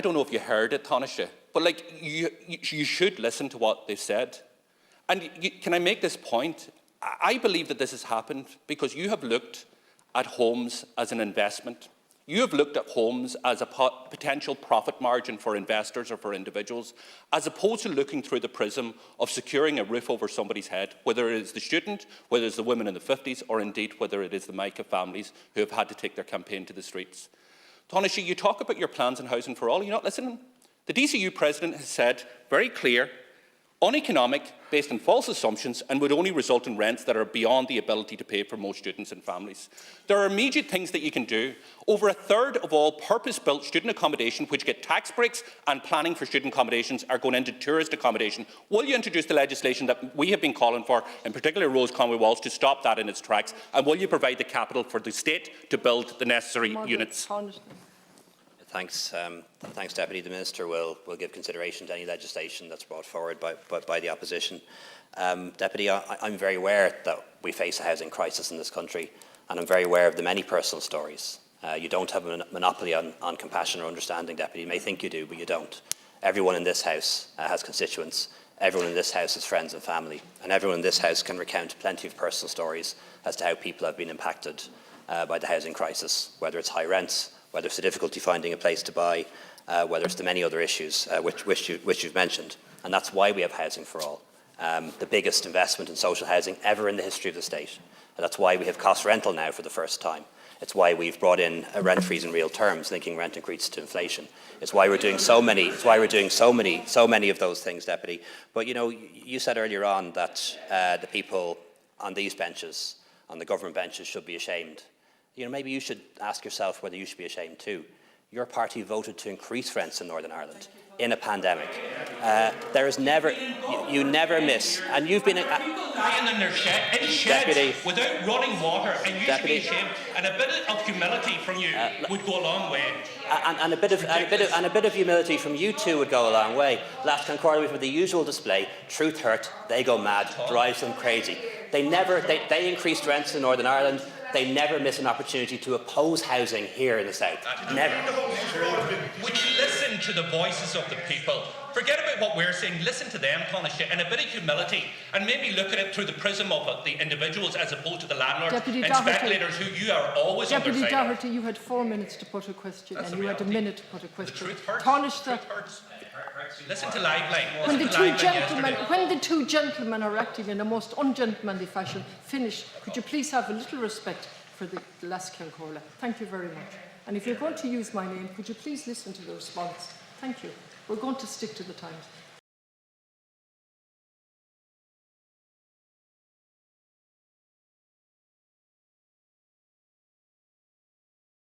I don't know if you heard it, Tánaiste, but like you should listen to what they've said. And can I make this point? I believe that this has happened because you have looked at homes as an investment. You have looked at homes as a potential profit margin for investors or for individuals, as opposed to looking through the prism of securing a roof over somebody's head, whether it is the student, whether it's the women in the 50s, or indeed whether it is the mica families who have had to take their campaign to the streets. Tánaiste, you talk about your plans on housing for all. You're not listening. The DCU president has said very clear, uneconomic, based on false assumptions, and would only result in rents that are beyond the ability to pay for most students and families. There are immediate things that you can do. Over a third of all purpose-built student accommodation, which get tax breaks and planning for student accommodations, are going into tourist accommodation. Will you introduce the legislation that we have been calling for, in particular Rose Conway Walsh, to stop that in its tracks? And will you provide the capital for the state to build the necessary units? Thanks, Deputy. The Minister will give consideration to any legislation that's brought forward by the opposition. Deputy, I'm very aware that we face a housing crisis in this country, and I'm very aware of the many personal stories. You don't have a monopoly on compassion or understanding, Deputy. You may think you do, but you don't. Everyone in this House has constituents. Everyone in this House has friends and family, and everyone in this House can recount plenty of personal stories as to how people have been impacted by the housing crisis, whether it's high rents, whether it's the difficulty finding a place to buy, whether it's the many other issues which you've mentioned. And that's why we have Housing for All, the biggest investment in social housing ever in the history of the state. And that's why we have cost rental now for the first time. It's why we've brought in a rent freeze in real terms, linking rent increases to inflation. It's why we're doing so many. It's why we're doing so many of those things, Deputy. But you know, you said earlier on that the people on these benches, on the government benches, should be ashamed. You know, maybe you should ask yourself whether you should be ashamed too. Your party voted to increase rents in Northern Ireland in a pandemic. There is never, you never miss, and you've been lying in their sheds Deputy, without running water, and you Deputy, should be ashamed. And a bit of humility from you would go a long way. And a bit of humility from you too would go a long way. Last Concordia with the usual display, truth hurt, they go mad, drives them crazy. They increased rents in Northern Ireland. They never miss an opportunity to oppose housing here in the South. Never. Would you listen to the voices of the people? Forget about what we're saying. Listen to them, Tánaiste, and a bit of humility, and maybe look at it through the prism of the individuals as opposed to the landlords Deputy and Doherty, speculators who you are always on their side. Deputy Doherty, you had 4 minutes to put a question, and you had a minute to put a question. The truth hurts. Tánaiste, The truth hurts. Listen to Liveline. when the two gentlemen are acting in a most ungentlemanly fashion, finish. Could you please have a little respect for the last Concordia? Thank you very much. And if you're going to use my name, could you please listen to the response? Thank you. We're going to stick to the times.